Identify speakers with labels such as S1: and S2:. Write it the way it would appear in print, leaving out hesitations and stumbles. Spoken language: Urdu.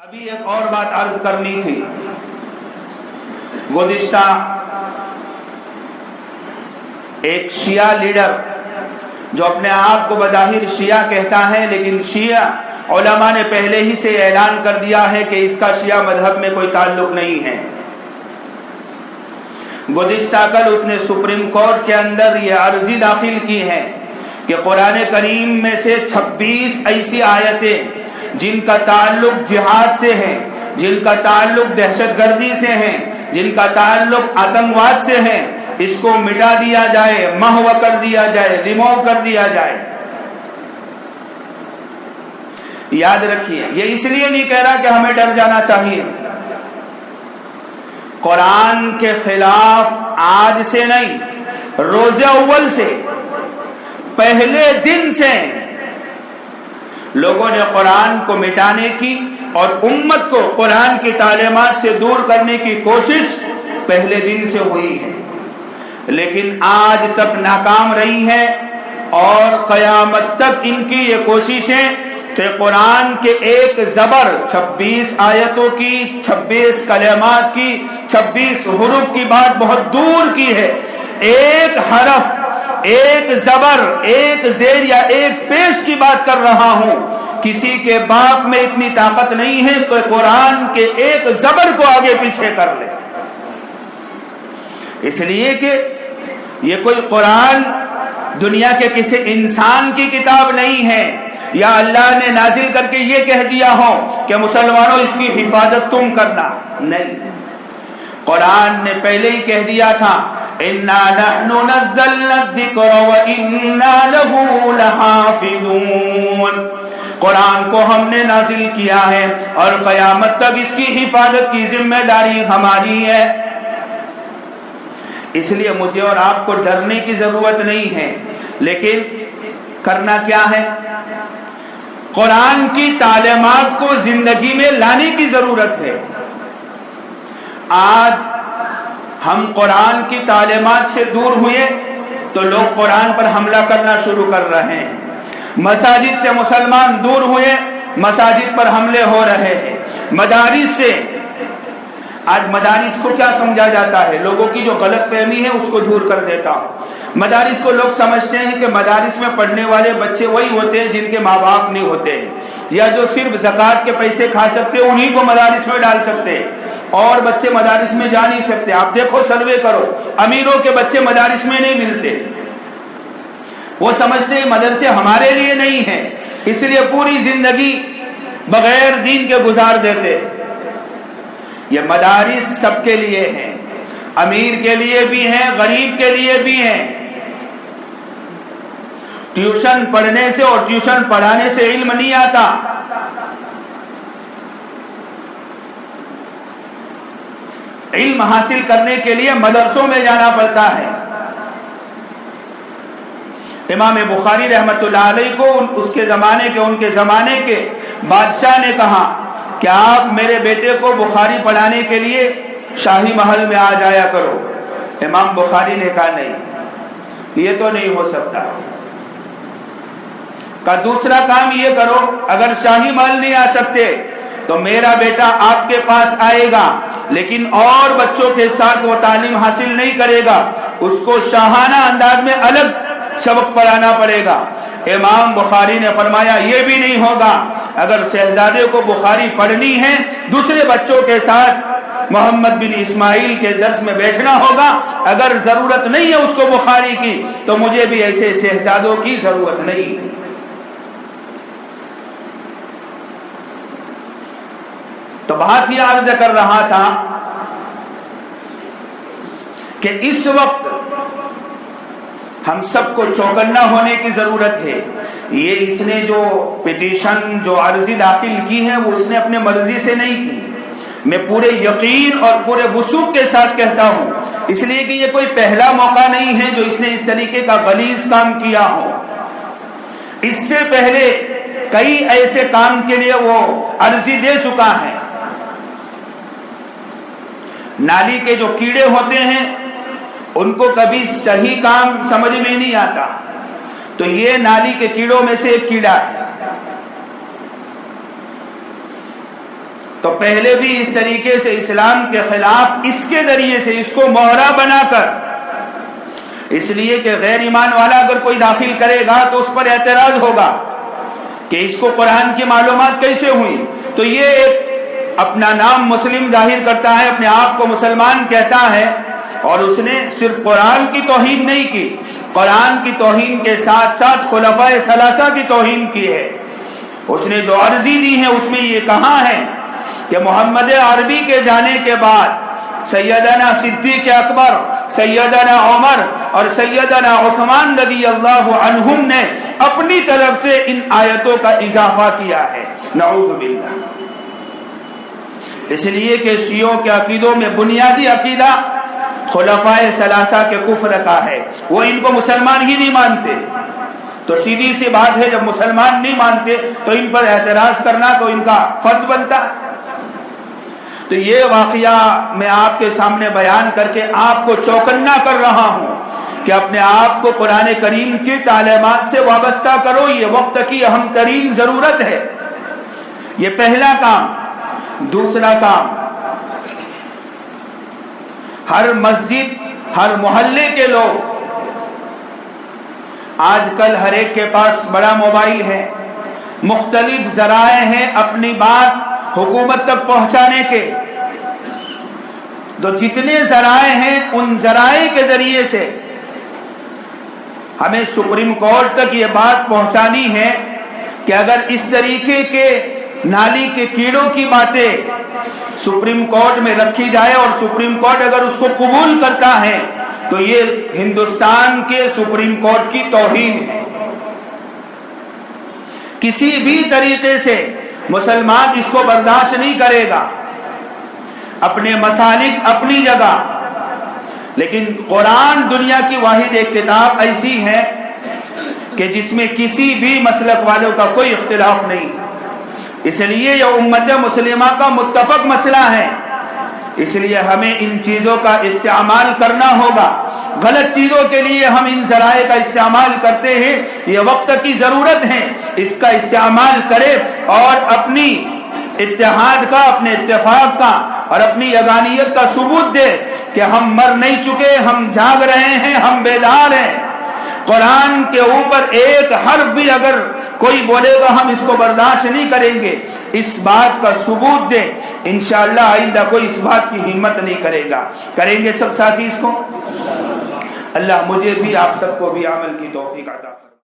S1: ابھی ایک اور بات عرض کرنی تھی. گزشتہ ایک شیعہ لیڈر جو اپنے آپ کو بظاہر شیعہ کہتا ہے، لیکن شیعہ علماء نے پہلے ہی سے اعلان کر دیا ہے کہ اس کا شیعہ مذہب میں کوئی تعلق نہیں ہے. گزشتہ کل اس نے سپریم کورٹ کے اندر یہ عرضی داخل کی ہے کہ قرآن کریم میں سے 26 ایسی آیتیں جن کا تعلق جہاد سے ہے، جن کا تعلق دہشت گردی سے ہے، جن کا تعلق آتنکواد سے ہے، اس کو مٹا دیا جائے، محو کر دیا جائے، ریموو کر دیا جائے. یاد رکھیے، یہ اس لیے نہیں کہہ رہا کہ ہمیں ڈر جانا چاہیے. قرآن کے خلاف آج سے نہیں، روز اول سے، پہلے دن سے لوگوں نے قرآن کو مٹانے کی اور امت کو قرآن کی تعلیمات سے دور کرنے کی کوشش پہلے دن سے ہوئی ہے، لیکن آج تک ناکام رہی ہے. اور قیامت تک ان کی یہ کوششیں کہ قرآن کے ایک زبر 26 آیتوں کی، 26 کلمات کی، 26 حروف کی بات بہت دور کی ہے. ایک حرف، ایک زبر، ایک زیر یا ایک پیش کی بات کر رہا ہوں. کسی کے باپ میں اتنی طاقت نہیں ہے کہ قرآن کے ایک زبر کو آگے پیچھے کر لے. اس لیے کہ یہ کوئی قرآن دنیا کے کسی انسان کی کتاب نہیں ہے، یا اللہ نے نازل کر کے یہ کہہ دیا ہو کہ مسلمانوں اس کی حفاظت تم کرنا. نہیں، قرآن نے پہلے ہی کہہ دیا تھا اِنَّا نَحْنُ نَزَّلْنَا الذِّكْرَ وَإِنَّا لَهُ لَحَافِظُونَ. قرآن کو ہم نے نازل کیا ہے اور قیامت تک اس کی حفاظت کی ذمہ داری ہماری ہے. اس لیے مجھے اور آپ کو ڈرنے کی ضرورت نہیں ہے، لیکن کرنا کیا ہے؟ قرآن کی تعلیمات کو زندگی میں لانے کی ضرورت ہے. آج ہم قرآن کی تعلیمات سے دور ہوئے تو لوگ قرآن پر حملہ کرنا شروع کر رہے ہیں. مساجد سے مسلمان دور ہوئے، مساجد پر حملے ہو رہے ہیں. مدارس سے، آج مدارس کو کیا سمجھا جاتا ہے؟ لوگوں کی جو غلط فہمی ہے اس کو دور کر دیتا ہوں. مدارس کو لوگ سمجھتے ہیں کہ مدارس میں پڑھنے والے بچے وہی ہوتے ہیں جن کے ماں باپ نہیں ہوتے ہیں، یا جو صرف زکوٰۃ کے پیسے کھا سکتے ہیں انہی کو مدارس میں ڈال سکتے ہیں، اور بچے مدارس میں جا نہیں سکتے. آپ دیکھو، سروے کرو، امیروں کے بچے مدارس میں نہیں ملتے. وہ سمجھتے ہیں مدرسے ہمارے لیے نہیں ہیں، اس لیے پوری زندگی بغیر دین کے گزار دیتے. یہ مدارس سب کے لیے ہیں، امیر کے لیے بھی ہیں، غریب کے لیے بھی ہیں. ٹیوشن پڑھنے سے اور ٹیوشن پڑھانے سے علم نہیں آتا. علم حاصل کرنے کے لیے مدرسوں میں جانا پڑتا ہے. امام بخاری رحمۃ اللہ علیہ کو اس کے زمانے کے بادشاہ نے کہا کہ آپ میرے بیٹے کو بخاری پڑھانے کے لیے شاہی محل میں آ جایا کرو. امام بخاری نے کہا نہیں، یہ تو نہیں ہو سکتا. کا دوسرا کام یہ کرو، اگر شاہی محل نہیں آ سکتے تو میرا بیٹا آپ کے پاس آئے گا، لیکن اور بچوں کے ساتھ وہ تعلیم حاصل نہیں کرے گا، اس کو شاہانہ انداز میں الگ سبق پڑھانا پڑے گا. امام بخاری نے فرمایا یہ بھی نہیں ہوگا. اگر شہزادے کو بخاری پڑھنی ہے دوسرے بچوں کے ساتھ محمد بن اسماعیل کے درس میں بیٹھنا ہوگا. اگر ضرورت نہیں ہے اس کو بخاری کی تو مجھے بھی ایسے شہزادوں کی ضرورت نہیں. تو بات یہ عرض کر رہا تھا کہ اس وقت ہم سب کو چوکنا ہونے کی ضرورت ہے. یہ اس نے جو پٹیشن، جو عرضی داخل کی ہے، وہ اس نے اپنے مرضی سے نہیں کی. میں پورے یقین اور پورے وثوق کے ساتھ کہتا ہوں، اس لیے کہ یہ کوئی پہلا موقع نہیں ہے جو اس نے اس طریقے کا غلیظ کام کیا ہو. اس سے پہلے کئی ایسے کام کے لیے وہ عرضی دے چکا ہے. نالی کے جو کیڑے ہوتے ہیں ان کو کبھی صحیح کام سمجھ میں نہیں آتا، تو یہ نالی کے کیڑوں میں سے ایک کیڑا ہے. تو پہلے بھی اس طریقے سے اسلام کے خلاف اس کے ذریعے سے اس کو مہرہ بنا کر، اس لیے کہ غیر ایمان والا اگر کوئی داخل کرے گا تو اس پر اعتراض ہوگا کہ اس کو قرآن کی معلومات کیسے ہوئی. تو یہ ایک اپنا نام مسلم ظاہر کرتا ہے، اپنے آپ کو مسلمان کہتا ہے، اور اس نے صرف قرآن کی توہین نہیں کی، قرآن کی توہین کے ساتھ ساتھ خلفائے ثلاثہ کی توہین کی ہے. اس نے جو عرضی دی ہے اس میں یہ کہا ہے کہ محمد عربی کے جانے کے بعد سیدنا صدیق اکبر، سیدنا عمر اور سیدنا عثمان رضی اللہ عنہم نے اپنی طرف سے ان آیتوں کا اضافہ کیا ہے. نعوذ باللہ. اس لیے کہ شیعوں کے عقیدوں میں بنیادی عقیدہ خلفائے ثلاثہ کے کفر کا ہے، وہ ان کو مسلمان ہی نہیں مانتے. تو سیدھی سی بات ہے، جب مسلمان نہیں مانتے تو ان پر اعتراض کرنا تو ان کا فرض بنتا. تو یہ واقعہ میں آپ کے سامنے بیان کر کے آپ کو چوکنا کر رہا ہوں کہ اپنے آپ کو قرآن کریم کی تعلیمات سے وابستہ کرو. یہ وقت کی اہم ترین ضرورت ہے. یہ پہلا کام. دوسرا کام، ہر مسجد، ہر محلے کے لوگ، آج کل ہر ایک کے پاس بڑا موبائل ہے، مختلف ذرائع ہیں اپنی بات حکومت تک پہنچانے کے. تو جتنے ذرائع ہیں ان ذرائع کے ذریعے سے ہمیں سپریم کورٹ تک یہ بات پہنچانی ہے کہ اگر اس طریقے کے نالی کے کیڑوں کی باتیں سپریم کورٹ میں رکھی جائے اور سپریم کورٹ اگر اس کو قبول کرتا ہے تو یہ ہندوستان کے سپریم کورٹ کی توہین ہے. کسی بھی طریقے سے مسلمان اس کو برداشت نہیں کرے گا. اپنے مسالک اپنی جگہ، لیکن قرآن دنیا کی واحد ایک کتاب ایسی ہے کہ جس میں کسی بھی مسلک والوں کا کوئی اختلاف نہیں. اس لیے یہ امت مسلمہ کا متفق مسئلہ ہے. اس لیے ہمیں ان چیزوں کا استعمال کرنا ہوگا. غلط چیزوں کے لیے ہم ان ذرائع کا استعمال کرتے ہیں، یہ وقت کی ضرورت ہے. اس کا استعمال کرے اور اپنی اتحاد کا، اپنے اتفاق کا اور اپنی یگانیت کا ثبوت دے کہ ہم مر نہیں چکے، ہم جاگ رہے ہیں، ہم بیدار ہیں. قرآن کے اوپر ایک حرف بھی اگر کوئی بولے گا ہم اس کو برداشت نہیں کریں گے. اس بات کا ثبوت دیں. انشاءاللہ آئندہ کوئی اس بات کی ہمت نہیں کرے گا. کریں گے سب ساتھی اس کو. اللہ مجھے بھی آپ سب کو بھی عمل کی توفیق عطا